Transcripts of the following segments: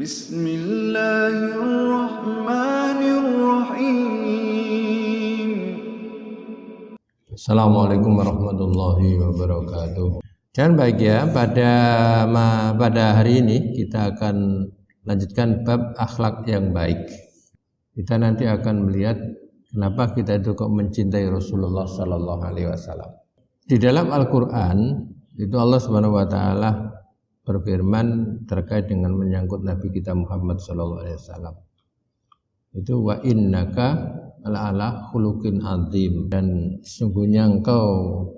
Bismillahirrahmanirrahim. Assalamualaikum warahmatullahi wabarakatuh. Dan baik ya, pada hari ini kita akan lanjutkan bab akhlak yang baik. Kita nanti akan melihat kenapa kita itu kok mencintai Rasulullah Sallallahu Alaihi Wasallam. Di dalam Al-Quran itu Allah Subhanahu Wa Taala berfirman terkait dengan menyangkut Nabi kita Muhammad Sallallahu Alaihi Wasallam. Itu wa innaka ala khuluqin azim, dan sesungguhnya engkau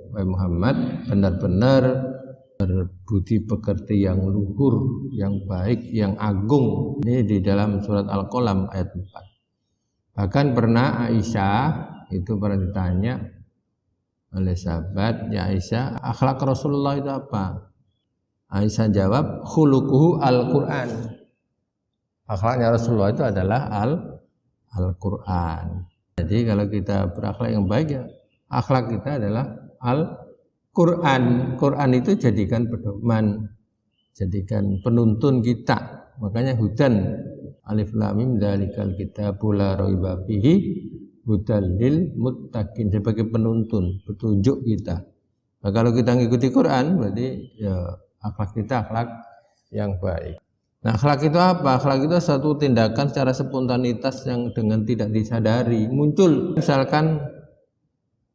wahai Muhammad benar-benar berbudi pekerti yang luhur, yang baik, yang agung. Ini di dalam surat Al-Qalam ayat 4. Bahkan pernah Aisyah itu pernah ditanya oleh sahabat, ya Aisyah, akhlak Rasulullah itu apa? Aisyah jawab, khuluquhu al-Quran. Akhlaknya Rasulullah itu adalah Al-Quran. Jadi kalau kita berakhlak yang baik, ya akhlak kita adalah Al-Quran. Quran itu jadikan pedoman, jadikan penuntun kita. Makanya hudan, alif lam mim dzalikal kitabul la raiba fihi hudal lil muttaqin, sebagai penuntun, petunjuk kita. Nah, kalau kita ngikuti Quran berarti ya akhlak kita akhlak yang baik. Nah, akhlak itu apa? Akhlak itu satu tindakan secara spontanitas yang dengan tidak disadari muncul. Misalkan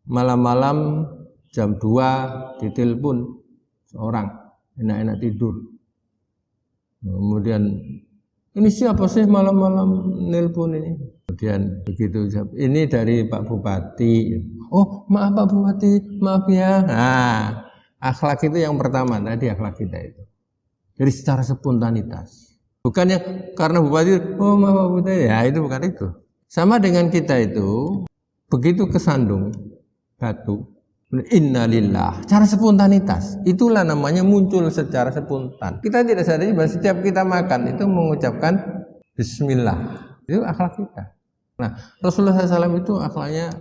malam-malam jam 2 ditelepon seorang enak-enak tidur. Kemudian ini siapa sih malam-malam nelpon ini? Kemudian begitu, ini dari Pak Bupati. Oh maaf Pak Bupati, maaf ya. Nah, akhlak itu yang pertama tadi, akhlak kita itu. Jadi secara spontanitas. Bukannya karena Bupati, oh maaf Pak Bupati, ya itu bukan itu. Sama dengan kita itu, begitu kesandung batu, innalillah, cara spontanitas. Itulah namanya muncul secara spontan. Kita tidak sadari bahwa setiap kita makan itu mengucapkan bismillah. Itu akhlak kita. Nah, Rasulullah SAW itu akhlaknya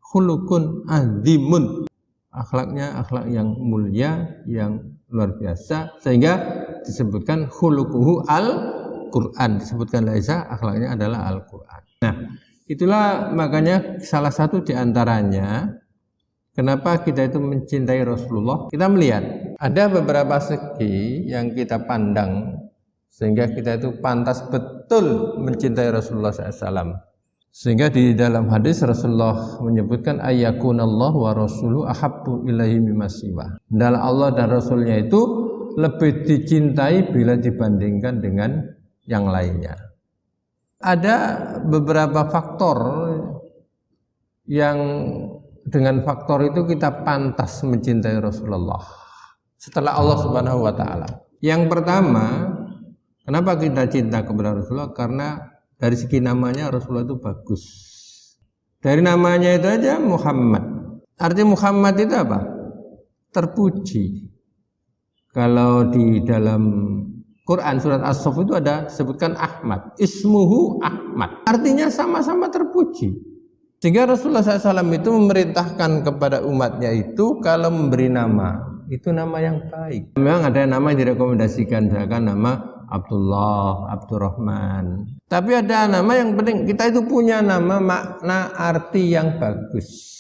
khuluqun azimun. Akhlaknya akhlak yang mulia, yang luar biasa, sehingga disebutkan khuluquhu al-Quran. Disebutkan Aisyah akhlaknya adalah Al-Quran. Nah, itulah makanya salah satu di antaranya kenapa kita itu mencintai Rasulullah. Kita melihat ada beberapa segi yang kita pandang sehingga kita itu pantas betul mencintai Rasulullah SAW. Sehingga di dalam hadis Rasulullah menyebutkan ayyakunallahu wa rasuluhu ahabbu ilaihi mimma siwa. Adalah Allah dan Rasulnya itu lebih dicintai bila dibandingkan dengan yang lainnya. Ada beberapa faktor yang dengan faktor itu kita pantas mencintai Rasulullah setelah Allah Subhanahu wa taala. Yang pertama, kenapa kita cinta kepada Rasulullah? Karena dari segi namanya Rasulullah itu bagus. Dari namanya itu aja Muhammad. Artinya Muhammad itu apa? Terpuji. Kalau di dalam Quran surat As-Saff itu ada sebutkan Ahmad. Ismuhu Ahmad. Artinya sama-sama terpuji. Sehingga Rasulullah SAW itu memerintahkan kepada umatnya itu kalau memberi nama, itu nama yang baik. Memang ada nama yang direkomendasikan, misalkan nama Abdullah, Abdurrahman. Tapi ada nama yang penting, kita itu punya nama, makna, arti yang bagus.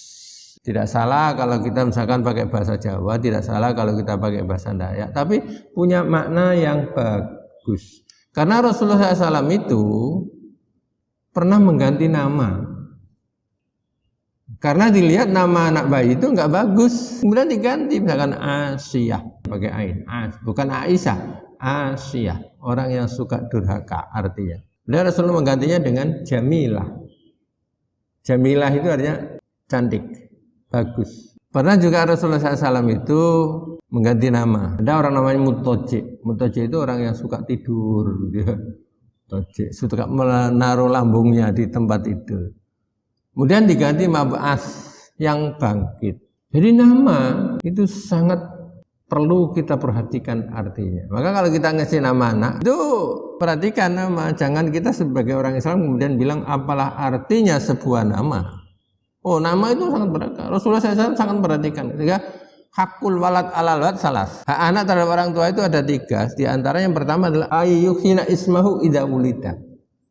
Tidak salah kalau kita misalkan pakai bahasa Jawa, tidak salah kalau kita pakai bahasa Dayak, tapi punya makna yang bagus. Karena Rasulullah SAW itu pernah mengganti nama. Karena dilihat nama anak bayi itu enggak bagus, kemudian diganti misalkan Asiyah pakai ain, bukan Aisyah, Asiyah, orang yang suka durhaka artinya. Dan Rasulullah menggantinya dengan Jamilah. Jamilah itu artinya cantik, bagus. Pernah juga Rasulullah SAW itu mengganti nama. Ada orang namanya Mutoji. Mutoji itu orang yang suka tidur, dia suka menaruh lambungnya di tempat tidur. Kemudian diganti Mab'as, yang bangkit. Jadi nama itu sangat perlu kita perhatikan artinya. Maka kalau kita ngasih nama anak, itu perhatikan nama. Jangan kita sebagai orang Islam kemudian bilang apalah artinya sebuah nama. Oh, nama itu sangat beragam. Rasulullah SAW sangat perhatikan. Sehingga Hakul walad alal walad salas. Hak anak terhadap orang tua itu ada 3. Di antara yang pertama adalah ayyuhina ismahu idza wulida.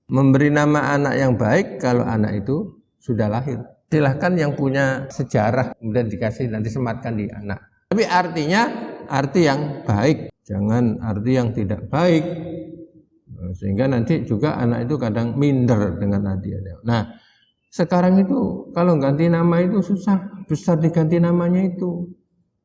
Memberi nama anak yang baik kalau anak itu sudah lahir. Silahkan yang punya sejarah kemudian dikasih nanti sematkan di anak. Tapi artinya arti yang baik, jangan arti yang tidak baik. Sehingga nanti juga anak itu kadang minder dengan hadiahnya. Nah, sekarang itu kalau ganti nama itu susah, besar diganti namanya itu.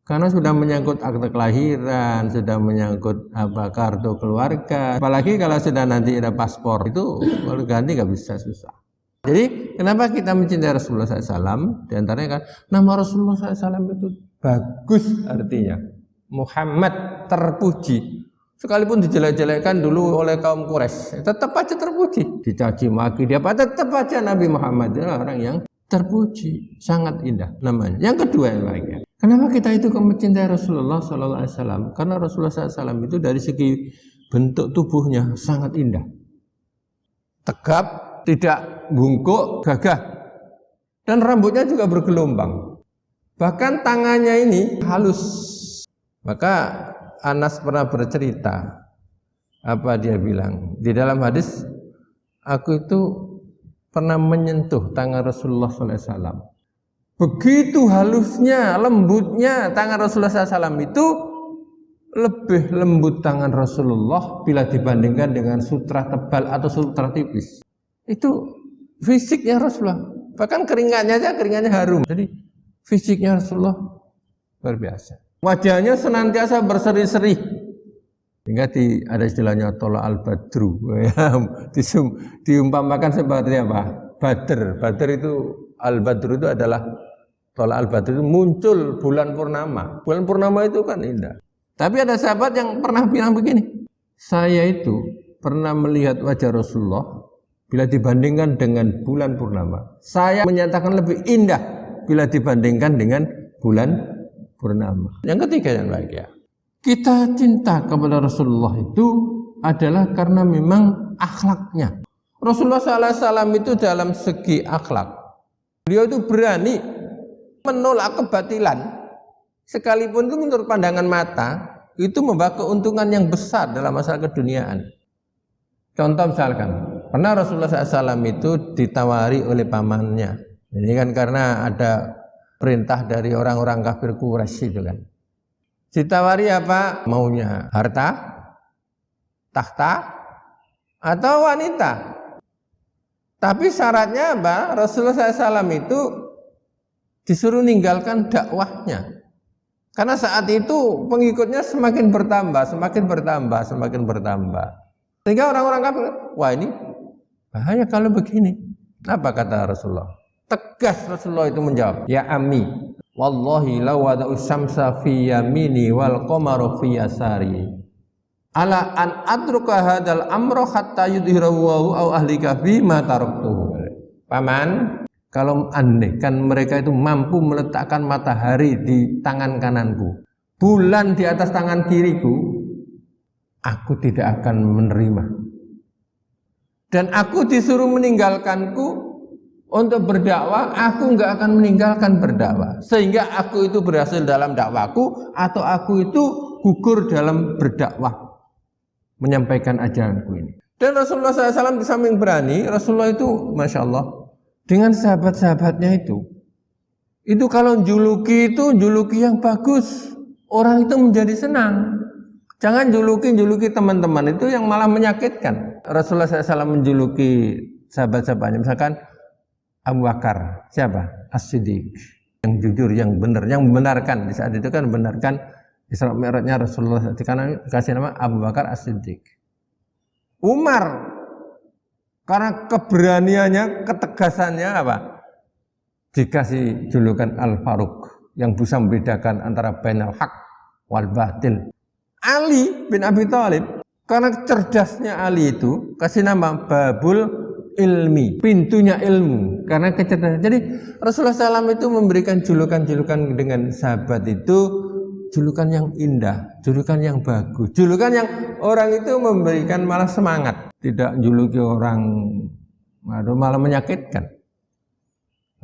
Karena sudah menyangkut akte kelahiran, sudah menyangkut kartu keluarga. Apalagi kalau sudah nanti ada paspor itu kalau ganti nggak bisa, susah. Jadi kenapa kita mencintai Rasulullah SAW? Di antaranya kan nama Rasulullah SAW itu bagus artinya. Muhammad terpuji. Sekalipun dijelek-jelekkan dulu oleh kaum Quraisy, tetap aja terpuji. Dicaci maki dia, tetap aja Nabi Muhammad adalah orang yang terpuji, sangat indah namanya. Yang kedua yang baiknya. Kenapa kita itu mencintai Rasulullah SAW? Karena Rasulullah SAW itu dari segi bentuk tubuhnya sangat indah, tegap, tidak bungkuk, gagah, dan rambutnya juga bergelombang. Bahkan tangannya ini halus. Maka Anas pernah bercerita, apa dia bilang di dalam hadis, aku itu pernah menyentuh tangan Rasulullah SAW. Begitu halusnya, lembutnya tangan Rasulullah SAW itu lebih lembut tangan Rasulullah bila dibandingkan dengan sutra tebal atau sutra tipis. Itu fisiknya Rasulullah. Bahkan keringatnya harum. Jadi fisiknya Rasulullah luar biasa. Wajahnya senantiasa berseri-seri. Hingga ada istilahnya tola al-badru. Diumpamakan seperti apa? Badr itu al-badru itu adalah tola al-badru itu muncul bulan purnama. Bulan purnama itu kan indah. Tapi ada sahabat yang pernah bilang begini, saya itu pernah melihat wajah Rasulullah bila dibandingkan dengan bulan purnama. Saya menyatakan lebih indah bila dibandingkan dengan bulan purnama. Yang ketiga yang bahagia, kita cinta kepada Rasulullah itu adalah karena memang akhlaknya. Rasulullah SAW itu dalam segi akhlak, beliau itu berani menolak kebatilan, sekalipun itu menurut pandangan mata itu membawa keuntungan yang besar dalam masalah keduniaan. Contoh misalkan, pernah Rasulullah SAW itu ditawari oleh pamannya. Ini kan karena ada perintah dari orang-orang kafir Quraisy itu kan. Ditawari apa? Maunya harta, tahta, atau wanita. Tapi syaratnya apa? Rasulullah SAW itu disuruh ninggalkan dakwahnya. Karena saat itu pengikutnya semakin bertambah. Sehingga orang-orang kafir, wah ini bahaya kalau begini. Apa kata Rasulullah? Tegas Rasulullah itu menjawab, ya ammi, wallahi law wada'u syamsa fi yamini wal qamaru fi yasari. Ala an atruka hadal amro hatta yudhirahu au ahlika fi ma taraktuhu. Paman, kalau andaikan mereka itu mampu meletakkan matahari di tangan kananku, bulan di atas tangan kiriku, aku tidak akan menerima. Dan aku disuruh meninggalkanku untuk berdakwah, aku enggak akan meninggalkan berdakwah. Sehingga aku itu berhasil dalam dakwahku atau aku itu gugur dalam berdakwah, menyampaikan ajaranku ini. Dan Rasulullah SAW di samping berani, Rasulullah itu Masya Allah dengan sahabat-sahabatnya itu kalau juluki itu juluki yang bagus, orang itu menjadi senang. Jangan juluki teman-teman itu yang malah menyakitkan. Rasulullah SAW menjuluki sahabat-sahabatnya, misalkan Abu Bakar, siapa? As-Siddiq, yang jujur, yang benar, yang membenarkan. Di saat itu kan membenarkan Isra Mi'rajnya Rasulullah, karena dikasih nama Abu Bakar As-Siddiq. Umar, karena keberaniannya, ketegasannya apa? Dikasih julukan Al-Faruq, yang bisa membedakan antara bainal haq wal batil. Ali bin Abi Thalib, karena cerdasnya Ali itu kasih nama Babul Ilmi, pintunya ilmu, karena kecerdasan. Jadi Rasulullah SAW itu memberikan julukan-julukan dengan sahabat itu, julukan yang indah, julukan yang bagus, julukan yang orang itu memberikan malah semangat, tidak juluki orang malah menyakitkan.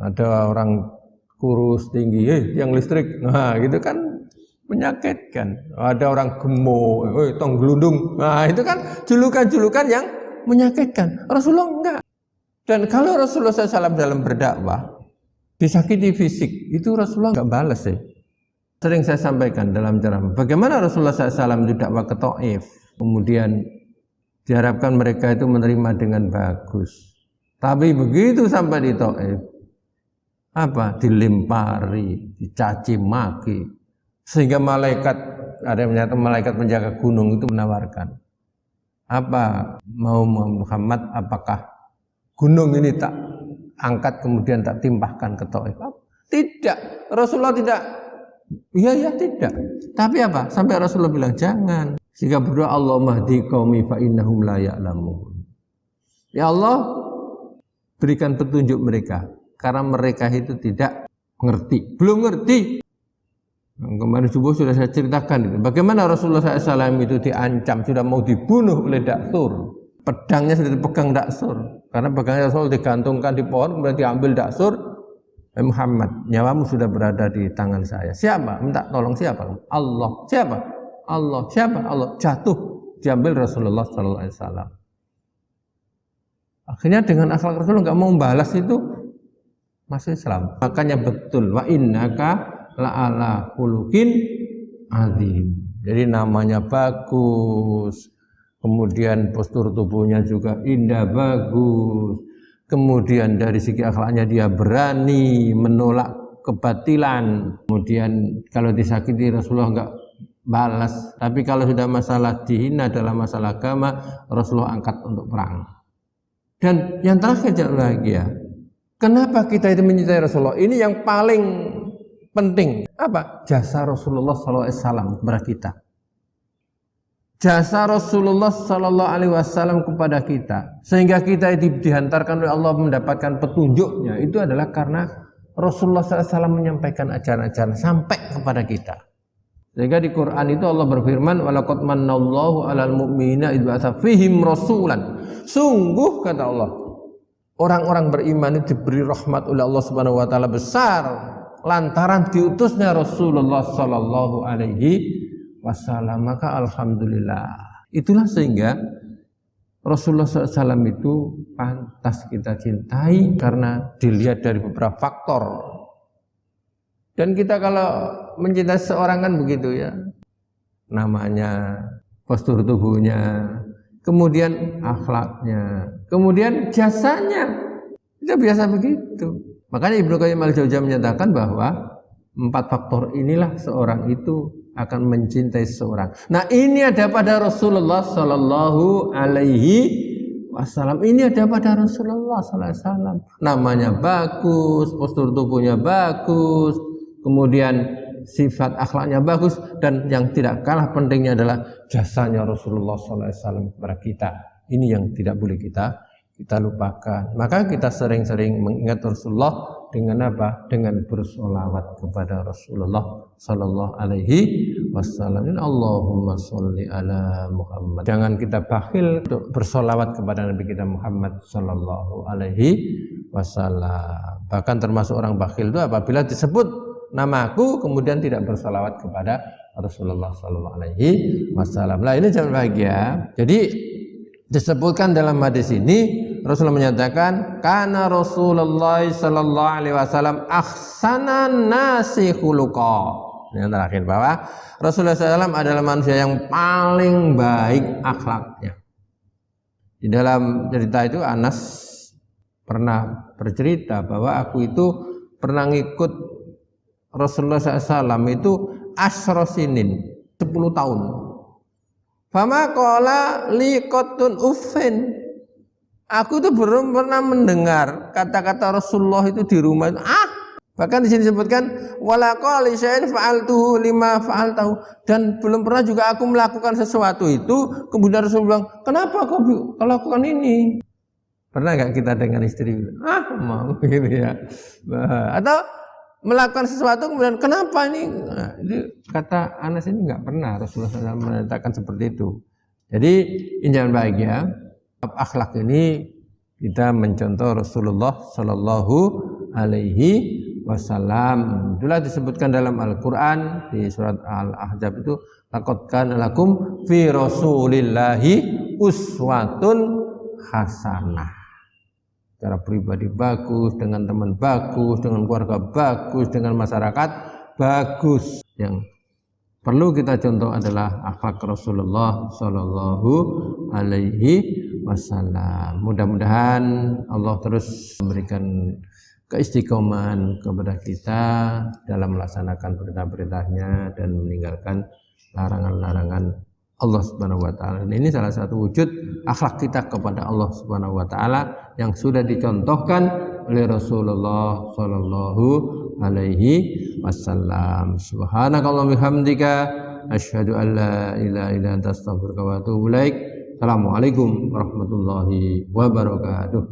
Ada orang kurus tinggi, yang listrik, nah gitu kan menyakitkan. Ada orang gemuk, tong gelundung. Nah, itu kan julukan-julukan yang menyakitkan. Rasulullah enggak. Dan kalau Rasulullah SAW dalam berdakwah disakiti fisik, itu Rasulullah enggak balas ya. Sering saya sampaikan dalam ceramah, bagaimana Rasulullah SAW itu dakwah ke Taif, kemudian diharapkan mereka itu menerima dengan bagus. Tapi begitu sampai di Taif, dilempari, dicaci maki, sehingga malaikat, ada yang menyatakan malaikat penjaga gunung itu menawarkan, mau Muhammad, apakah gunung ini tak angkat kemudian tak timpahkan ke Taif? Tidak, Rasulullah tidak. Iya tidak. Tapi sampai Rasulullah bilang jangan. Sehingga berdoa, Allahumma hdi qaumi fa innahum la ya'lamun. Ya Allah, berikan petunjuk mereka karena mereka itu tidak ngerti, belum ngerti. Kemarin subuh sudah saya ceritakan itu. Bagaimana Rasulullah SAW itu diancam, sudah mau dibunuh oleh Daksur. Pedangnya sudah dipegang Daksur. Karena pedangnya Rasul digantungkan di pohon, kemudian diambil Daksur. Muhammad, nyawamu sudah berada di tangan saya. Siapa? Minta tolong siapa? Allah. Siapa? Allah. Siapa? Allah. Jatuh, diambil Rasulullah SAW. Akhirnya dengan akhlak Rasulullah nggak mau membalas itu masuk Islam. Makanya betul, wa innaka la'ala khuluqin azim. Jadi namanya bagus, kemudian postur tubuhnya juga indah, bagus. Kemudian dari segi akhlaknya dia berani menolak kebatilan. Kemudian kalau disakiti Rasulullah enggak balas. Tapi kalau sudah masalah dihina dalam masalah agama, Rasulullah angkat untuk perang. Dan yang terakhir jangan bahagia. Kenapa kita itu mencintai Rasulullah? Ini yang paling penting. Jasa Rasulullah SAW kepada kita. Jasa Rasulullah Sallallahu Alaihi Wasallam kepada kita, sehingga kita dihantarkan oleh Allah mendapatkan petunjuknya, itu adalah karena Rasulullah SAW menyampaikan ajaran-ajaran sampai kepada kita. Sehingga di Quran itu Allah berfirman, walaqad mannallahu 'alal mu'minina idz ba'atsa fihim rasulan. Sungguh kata Allah, orang-orang beriman itu diberi rahmat oleh Allah Subhanahu wa taala besar lantaran diutusnya Rasulullah Sallallahu Alaihi Wasallam. Maka alhamdulillah, itulah sehingga Rasulullah SAW itu pantas kita cintai karena dilihat dari beberapa faktor. Dan kita kalau mencintai seorang kan begitu ya, namanya, postur tubuhnya, kemudian akhlaknya, kemudian jasanya, itu biasa begitu. Makanya Ibnu Qayyim al-Jauziyah menyatakan bahwa 4 faktor inilah seorang itu akan mencintai seseorang. Nah, ini ada pada Rasulullah Sallallahu Alaihi Wasallam. Ini ada pada Rasulullah Sallallahu Alaihi Wasallam. Namanya bagus, postur tubuhnya bagus, kemudian sifat akhlaknya bagus, dan yang tidak kalah pentingnya adalah jasanya Rasulullah Sallallahu Alaihi Wasallam kepada kita. Ini yang tidak boleh kita lupakan. Maka kita sering-sering mengingat Rasulullah dengan Dengan bersolawat kepada Rasulullah Sallallahu Alaihi Wasallam. Allahumma sholli ala Muhammad. Jangan kita bakhil untuk bersolawat kepada Nabi kita Muhammad Sallallahu Alaihi Wasallam. Bahkan termasuk orang bakhil itu apabila disebut namaku kemudian tidak bersolawat kepada Rasulullah Sallallahu Alaihi Wasallam. Nah, ini jangan bahagia. Jadi disebutkan dalam hadis ini, Rasulullah menyatakan kana Rasulullah sallallahu alaihi wasallam ahsanan nasi khuluqa. Yang terakhir, bahwa Rasulullah SAW adalah manusia yang paling baik akhlaknya. Di dalam cerita itu Anas pernah bercerita bahwa aku itu pernah ngikut Rasulullah SAW itu asrosinin 10 tahun. Fama qala liqatun uffin. Aku itu belum pernah mendengar kata-kata Rasulullah itu di rumah itu. Bahkan di sini disebutkan wala qali syai'in fa'altuhu lima fa'altahu, dan belum pernah juga aku melakukan sesuatu itu kemudian Rasul bilang, "Kenapa kau lakukan ini?" Pernah enggak kita dengan istri? Mau gitu ya. Atau melakukan sesuatu kemudian kenapa ini? Nah, itu kata Anas ini enggak pernah Rasulullah SAW menyatakan seperti itu. Jadi jangan bahagia. Akhlak ini kita mencontoh Rasulullah Sallallahu Alaihi wasallam. Itulah disebutkan dalam Al-Qur'an di surat Al-Ahzab itu, laqad kana lakum fi rasulillahi uswatun hasanah. Cara pribadi bagus, dengan teman bagus, dengan keluarga bagus, dengan masyarakat bagus. Yang perlu kita contoh adalah akhlak Rasulullah Shallallahu Alaihi Wasallam. Mudah-mudahan Allah terus memberikan keistiqomahan kepada kita dalam melaksanakan perintah-perintahnya dan meninggalkan larangan-larangan Allah Subhanahu wa taala. Ini salah satu wujud akhlak kita kepada Allah Subhanahu wa taala yang sudah dicontohkan oleh Rasulullah sallallahu alaihi wasallam. Subhanakallahumma bihamdika asyhadu an la ilaha illa anta astaghfiruka wa atubu ilaik. Assalamualaikum warahmatullahi wabarakatuh.